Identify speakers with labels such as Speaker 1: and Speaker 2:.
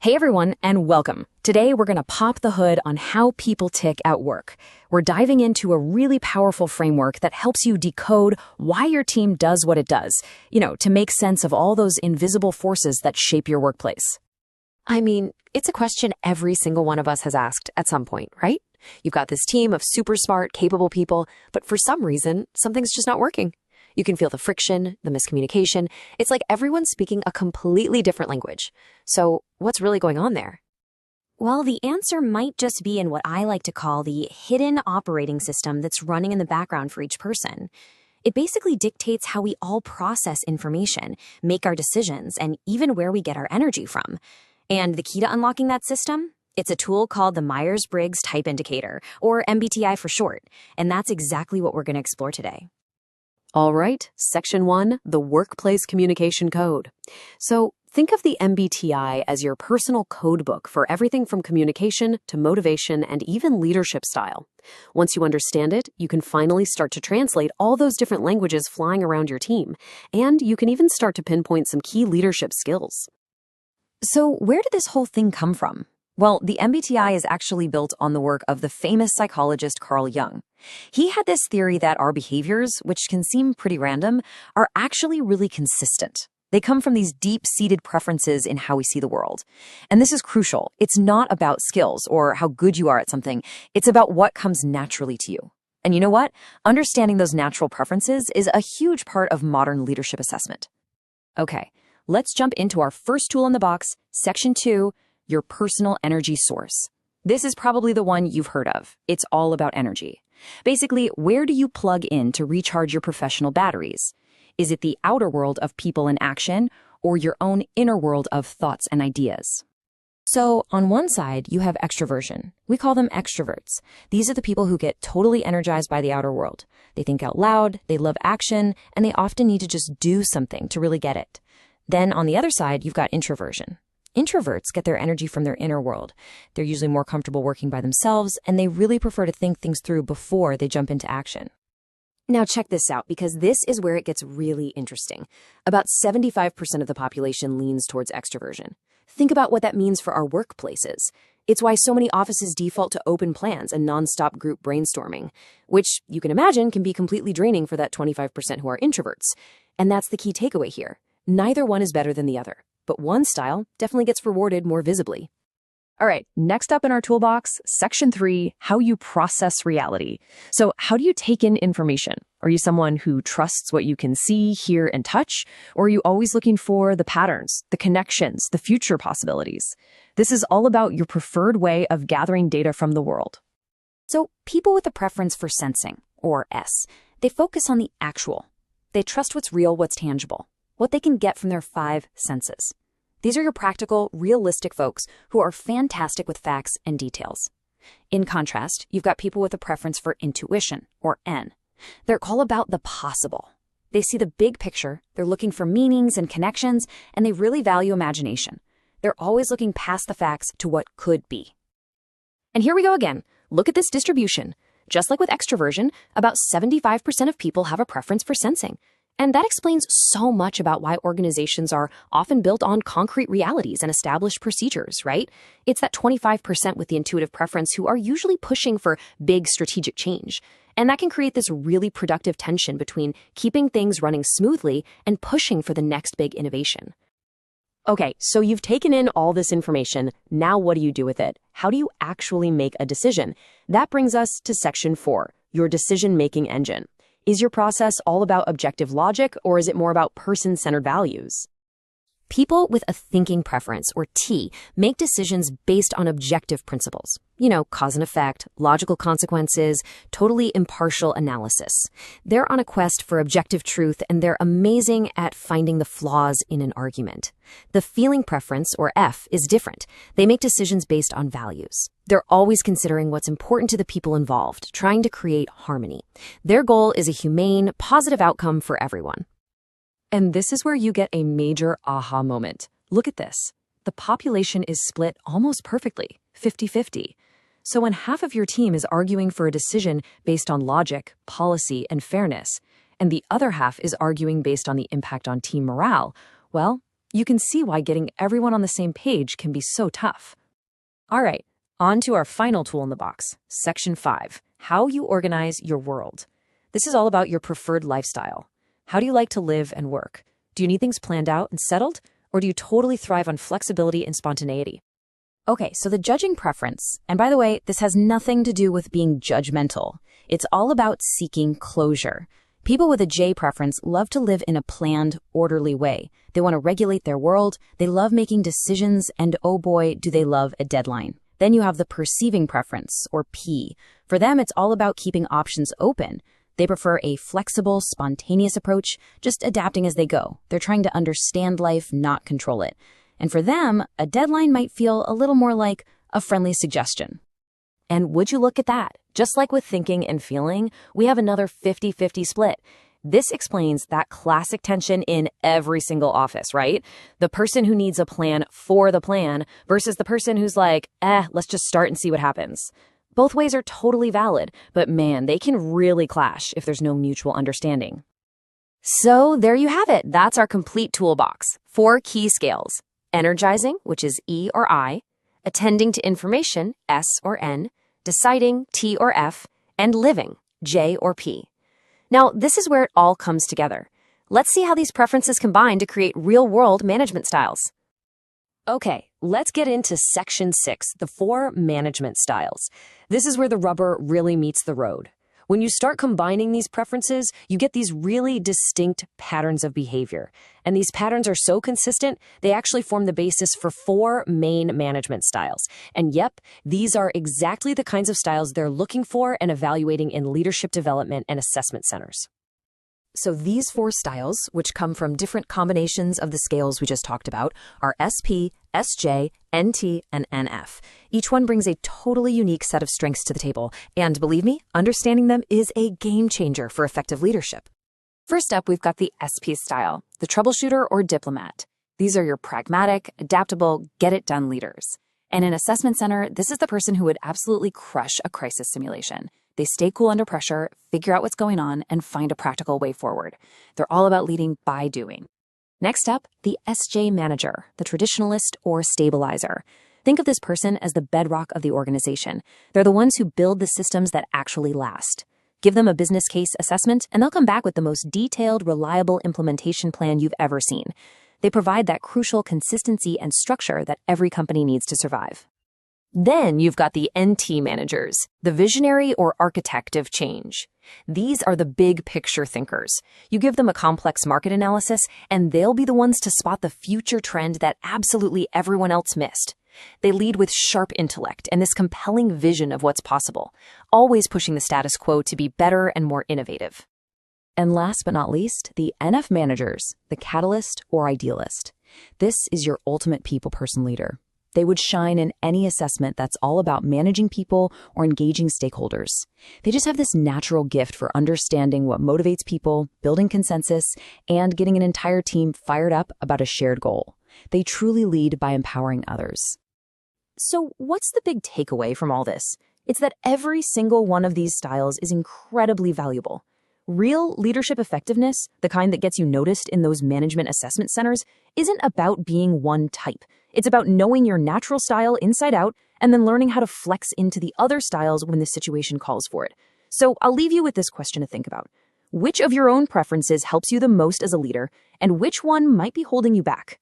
Speaker 1: Hey everyone, and welcome. Today we're going to pop the hood on how people tick at work. We're diving into a really powerful framework that helps you decode why your team does what it does, to make sense of all those invisible forces that shape your workplace.
Speaker 2: I mean, it's a question every single one of us has asked at some point, right? You've got this team of super smart, capable people, but for some reason, something's just not working. You can feel the friction, the miscommunication. It's like everyone's speaking a completely different language. So what's really going on there?
Speaker 3: Well, the answer might just be in what I like to call the hidden operating system that's running in the background for each person. It basically dictates how we all process information, make our decisions, and even where we get our energy from. And the key to unlocking that system? It's a tool called the Myers-Briggs Type Indicator, or MBTI for short. And that's exactly what we're going to explore today.
Speaker 2: All right, Section 1, the Workplace Communication Code. So think of the MBTI as your personal code book for everything from communication to motivation and even leadership style. Once you understand it, you can finally start to translate all those different languages flying around your team, and you can even start to pinpoint some key leadership skills.
Speaker 1: So where did this whole thing come from? Well, the MBTI is actually built on the work of the famous psychologist Carl Jung. He had this theory that our behaviors, which can seem pretty random, are actually really consistent. They come from these deep-seated preferences in how we see the world. And this is crucial. It's not about skills or how good you are at something. It's about what comes naturally to you. And you know what? Understanding those natural preferences is a huge part of modern leadership assessment. Okay, let's jump into our first tool in the box, Section 2, your personal energy source. This is probably the one you've heard of. It's all about energy. Basically, where do you plug in to recharge your professional batteries? Is it the outer world of people in action or your own inner world of thoughts and ideas? So on one side, you have extroversion. We call them extroverts. These are the people who get totally energized by the outer world. They think out loud, they love action, and they often need to just do something to really get it. Then on the other side, you've got introversion. Introverts get their energy from their inner world. They're usually more comfortable working by themselves, and they really prefer to think things through before they jump into action.
Speaker 2: Now check this out, because this is where it gets really interesting. About 75% of the population leans towards extroversion. Think about what that means for our workplaces. It's why so many offices default to open plans and nonstop group brainstorming, which you can imagine can be completely draining for that 25% who are introverts. And that's the key takeaway here. Neither one is better than the other, but one style definitely gets rewarded more visibly.
Speaker 1: All right, next up in our toolbox, Section 3, how you process reality. So how do you take in information? Are you someone who trusts what you can see, hear, and touch? Or are you always looking for the patterns, the connections, the future possibilities? This is all about your preferred way of gathering data from the world.
Speaker 3: So people with a preference for sensing, or S, they focus on the actual. They trust what's real, what's tangible, what they can get from their 5 senses. These are your practical, realistic folks who are fantastic with facts and details. In contrast, you've got people with a preference for intuition, or N. They're all about the possible. They see the big picture, they're looking for meanings and connections, and they really value imagination. They're always looking past the facts to what could be.
Speaker 2: And here we go again. Look at this distribution. Just like with extroversion, about 75% of people have a preference for sensing. And that explains so much about why organizations are often built on concrete realities and established procedures, right? It's that 25% with the intuitive preference who are usually pushing for big strategic change. And that can create this really productive tension between keeping things running smoothly and pushing for the next big innovation. Okay, so you've taken in all this information. Now what do you do with it? How do you actually make a decision? That brings us to Section 4, your decision-making engine. Is your process all about objective logic, or is it more about person-centered values? People with a thinking preference, or T, make decisions based on objective principles. Cause and effect, logical consequences, totally impartial analysis. They're on a quest for objective truth, and they're amazing at finding the flaws in an argument. The feeling preference, or F, is different. They make decisions based on values. They're always considering what's important to the people involved, trying to create harmony. Their goal is a humane, positive outcome for everyone.
Speaker 1: And this is where you get a major aha moment. Look at this. The population is split almost perfectly, 50-50. So when half of your team is arguing for a decision based on logic, policy, and fairness, and the other half is arguing based on the impact on team morale, well, You can see why getting everyone on the same page can be so tough. All right, on to our final tool in the box, Section 5, how you organize your world. This is all about your preferred lifestyle. How do you like to live and work? Do you need things planned out and settled, or do you totally thrive on flexibility and spontaneity?
Speaker 3: Okay, so the judging preference, and by the way, this has nothing to do with being judgmental. It's all about seeking closure. People with a J preference love to live in a planned, orderly way. They want to regulate their world, they love making decisions, and oh boy, do they love a deadline. Then you have the perceiving preference, or P. For them, it's all about keeping options open. They prefer a flexible, spontaneous approach, just adapting as they go. They're trying to understand life, not control it. And for them, a deadline might feel a little more like a friendly suggestion.
Speaker 1: And would you look at that? Just like with thinking and feeling, we have another 50-50 split. This explains that classic tension in every single office, right? The person who needs a plan for the plan versus the person who's like, let's just start and see what happens. Both ways are totally valid, but man, they can really clash if there's no mutual understanding. So there you have it. That's our complete toolbox. 4 key scales. Energizing, which is E or I, attending to information, S or N, deciding, T or F, and living, J or P. Now, this is where it all comes together. Let's see how these preferences combine to create real-world management styles. Okay, let's get into Section 6, the 4 management styles. This is where the rubber really meets the road. When you start combining these preferences, you get these really distinct patterns of behavior. And these patterns are so consistent, they actually form the basis for 4 main management styles. And yep, these are exactly the kinds of styles they're looking for and evaluating in leadership development and assessment centers. So these 4 styles, which come from different combinations of the scales we just talked about, are SP, SJ, NT, and NF. Each one brings a totally unique set of strengths to the table, and believe me, understanding them is a game changer for effective leadership. First up, we've got the SP style, the troubleshooter or diplomat. These are your pragmatic, adaptable, get-it-done leaders. And in assessment center, this is the person who would absolutely crush a crisis simulation. They stay cool under pressure, figure out what's going on, and find a practical way forward. They're all about leading by doing. Next up, the SJ manager, the traditionalist or stabilizer. Think of this person as the bedrock of the organization. They're the ones who build the systems that actually last. Give them a business case assessment, and they'll come back with the most detailed, reliable implementation plan you've ever seen. They provide that crucial consistency and structure that every company needs to survive. Then you've got the NT managers, the visionary or architect of change. These are the big picture thinkers. You give them a complex market analysis, and they'll be the ones to spot the future trend that absolutely everyone else missed. They lead with sharp intellect and this compelling vision of what's possible, always pushing the status quo to be better and more innovative. And last but not least, the NF managers, the catalyst or idealist. This is your ultimate people-person leader. They would shine in any assessment that's all about managing people or engaging stakeholders. They just have this natural gift for understanding what motivates people, building consensus, and getting an entire team fired up about a shared goal. They truly lead by empowering others. So what's the big takeaway from all this? It's that every single one of these styles is incredibly valuable. Real leadership effectiveness, the kind that gets you noticed in those management assessment centers, isn't about being one type. It's about knowing your natural style inside out and then learning how to flex into the other styles when the situation calls for it. So I'll leave you with this question to think about. Which of your own preferences helps you the most as a leader, and which one might be holding you back?